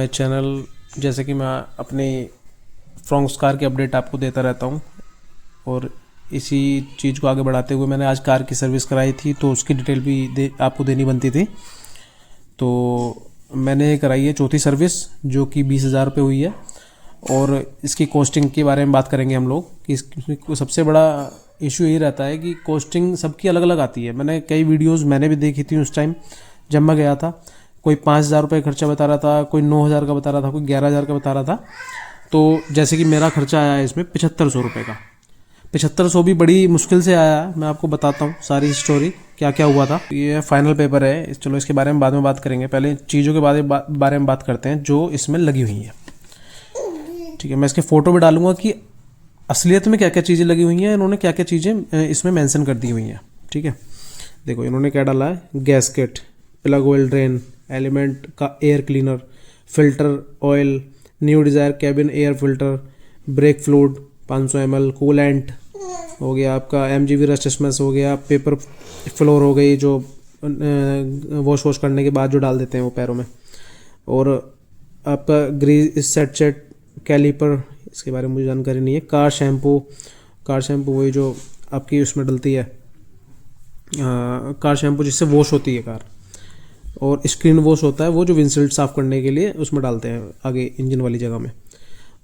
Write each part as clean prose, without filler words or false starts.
My channel. जैसे कि मैं अपनी फ्रॉन्क्स कार की अपडेट आपको देता रहता हूँ और इसी चीज़ को आगे बढ़ाते हुए मैंने आज कार की सर्विस कराई थी, तो उसकी डिटेल भी आपको देनी बनती थी। तो मैंने कराई है चौथी सर्विस, जो कि 20,000 रुपये हुई है। और इसकी कॉस्टिंग के बारे में बात करेंगे हम लोग कि इसमें सबसे बड़ा इशू यही रहता है कि कॉस्टिंग सबकी अलग अलग आती है। मैंने कई वीडियोस मैंने भी देखी थी उस टाइम जब मैं गया था। कोई 5,000 रुपये खर्चा बता रहा था, कोई 9,000 का बता रहा था, कोई 11,000 का बता रहा था। तो जैसे कि मेरा खर्चा आया है इसमें 7500 रुपये का। 7500 भी बड़ी मुश्किल से आया। मैं आपको बताता हूँ सारी स्टोरी क्या क्या हुआ था। ये फाइनल पेपर है, चलो इसके बारे में बाद में बात करेंगे। पहले चीज़ों के बारे में बात करते हैं जो इसमें लगी हुई हैं। ठीक है, मैं इसके फ़ोटो भी डालूंगा कि असलियत में क्या क्या चीज़ें लगी हुई हैं, इन्होंने क्या क्या चीज़ें इसमें मेंशन कर दी हुई हैं। ठीक है, देखो इन्होंने क्या डाला है। Gasket, plug oil drain, element का air cleaner, filter oil, new Dzire cabin air filter, brake fluid 500 ml, coolant हो गया आपका, MGV रस्टसमस हो गया, पेपर फ्लोर हो गई जो वॉश करने के बाद जो डाल देते हैं वो पैरों में, और आपका ग्रीस सेट कैलीपर, इसके बारे में मुझे जानकारी नहीं है। कार शैम्पू वही जो आपकी उसमें डलती है, कार शैम्पू जिससे वॉश होती है कार, और स्क्रीन वॉश होता है वो जो विंडशील्ड साफ़ करने के लिए उसमें डालते हैं आगे इंजन वाली जगह में।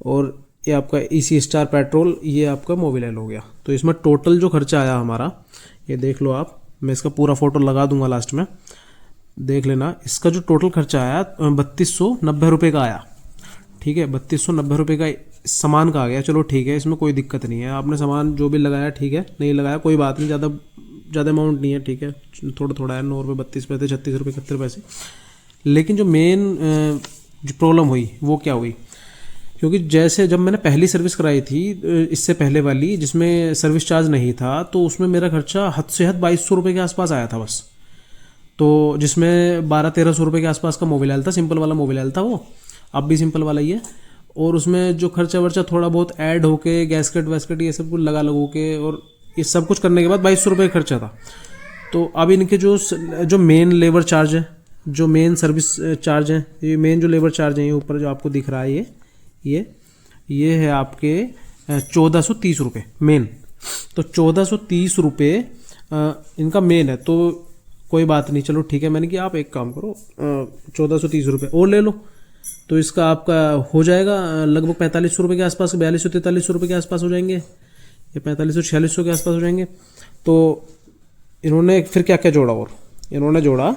और ये आपका EC स्टार पेट्रोल, ये आपका मोबिल ऑयल हो गया। तो इसमें टोटल जो खर्चा आया हमारा, ये देख लो आप, मैं इसका पूरा फोटो लगा दूंगा लास्ट में, देख लेना। इसका जो टोटल खर्चा आया 3290 रुपये का आया। ठीक है, 3290 रुपये का सामान का आ गया। चलो ठीक है, इसमें कोई दिक्कत नहीं है। आपने सामान जो भी लगाया ठीक है, नहीं लगाया कोई बात नहीं, ज़्यादा अमाउंट नहीं है। ठीक है, थोड़ा थोड़ा है, 9 रुपये 32 पैसे, 36 रुपये 71 पैसे। लेकिन जो मेन जो प्रॉब्लम हुई वो क्या हुई, क्योंकि जैसे जब मैंने पहली सर्विस कराई थी इससे पहले वाली जिसमें सर्विस चार्ज नहीं था, तो उसमें मेरा खर्चा हद से हद 2200 रुपये के आसपास आया था बस। तो जिसमें 1200-1300 रुपये के आसपास का मोबिल ऑयल था, सिंपल वाला मोबिल ऑयल था वो, अब भी सिंपल वाला ही है। और उसमें जो खर्चा वर्चा थोड़ा बहुत ऐड होके, गैसकेट वैसकेट ये सब कुछ लगो के, और ये सब कुछ करने के बाद 2200 रुपये खर्चा था। तो अब इनके जो मेन लेबर चार्ज है, जो मेन सर्विस चार्ज है, ये मेन जो लेबर चार्ज है, ये ऊपर जो आपको दिख रहा है ये है आपके 1430 रुपये मेन। तो 1430 रुपये इनका मेन है। तो कोई बात नहीं, चलो ठीक है। मैंने कि आप एक काम करो, 1430 रुपये और ले लो, तो इसका आपका हो जाएगा लगभग 4500 रुपये के आसपास, 4243 रुपये के आसपास हो जाएंगे, या 4500-4600 के आसपास हो जाएंगे। तो इन्होंने फिर क्या क्या जोड़ा, और इन्होंने जोड़ा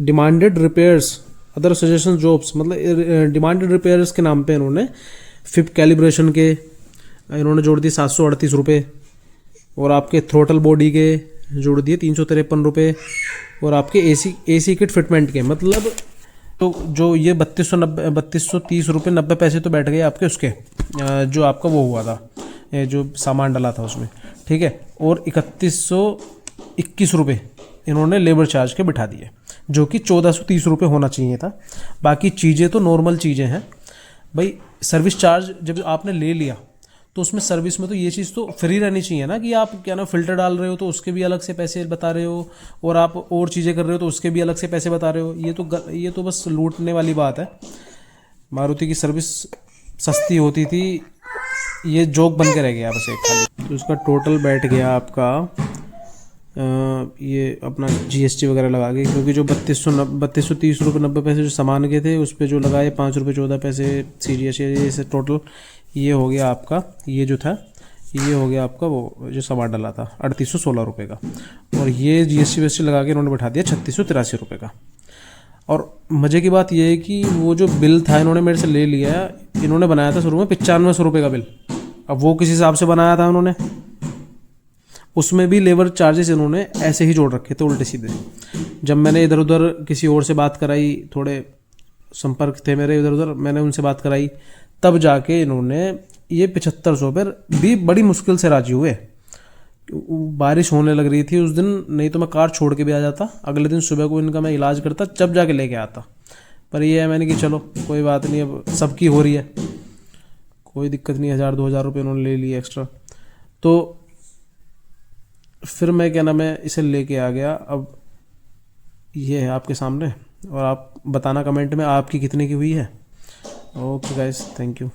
demanded repairs, other suggestion jobs, मतलब डिमांडेड रिपेयर्स के नाम पे इन्होंने फिप कैलिब्रेशन के इन्होंने जोड़ दिए 738 रुपये, और आपके थ्रोटल बॉडी के जोड़ दिए 353 रुपये, और आपके AC किट फिटमेंट के, मतलब तो जो ये 3230 रुपये 90 पैसे तो बैठ गए आपके उसके, जो आपका वो हुआ था, जो सामान डाला था उसमें। ठीक है, और 3121 रुपये इन्होंने लेबर चार्ज के बिठा दिए, जो कि 1430 रुपये होना चाहिए था। बाकी चीज़ें तो नॉर्मल चीज़ें हैं भाई। सर्विस चार्ज जब आपने ले लिया तो उसमें सर्विस में तो ये चीज़ तो फ्री रहनी चाहिए ना, कि आप क्या ना फिल्टर डाल रहे हो तो उसके भी अलग से पैसे बता रहे हो, और आप और चीज़ें कर रहे हो तो उसके भी अलग से पैसे बता रहे हो। ये तो बस लूटने वाली बात है। मारुति की सर्विस सस्ती होती थी, ये जोक बन के रह गया बस एक खाली। तो उसका टोटल बैठ गया आपका ये अपना GST वगैरह लगा के, क्योंकि जो 3230 रुपये 90 पैसे जो सामान के थे उस पर जो लगाए 5 रुपये 14 पैसे CGST, ये से टोटल ये हो गया आपका, ये जो था ये हो गया आपका वो जो सामान डाला था 3816 रुपये का, और ये GST लगा के इन्होंने बैठा दिया 3683 रुपये का। और मज़े की बात ये है कि वो जो बिल था इन्होंने मेरे से ले लिया, इन्होंने बनाया था शुरू में 9500 रुपये का बिल। अब वो किस हिसाब से बनाया था उन्होंने, उसमें भी लेबर चार्जेस इन्होंने ऐसे ही जोड़ रखे थे उल्टे सीधे। जब मैंने इधर उधर किसी और से बात कराई, थोड़े संपर्क थे मेरे इधर उधर, मैंने उनसे बात कराई, तब जाके इन्होंने ये 7500 पर भी बड़ी मुश्किल से राजी हुए। बारिश होने लग रही थी उस दिन, नहीं तो मैं कार छोड़ के भी आ जाता, अगले दिन सुबह को इनका मैं इलाज करता, जब जाके लेके आता। पर ये है मैंने कि चलो कोई बात नहीं, अब सबकी हो रही है, कोई दिक्कत नहीं। 1000-2000 रुपये उन्होंने ले लिए एक्स्ट्रा। तो फिर मैं क्या नाम है इसे लेके आ गया। अब ये है आपके सामने, और आप बताना कमेंट में आपकी कितने की हुई है। Okay guys, thank you.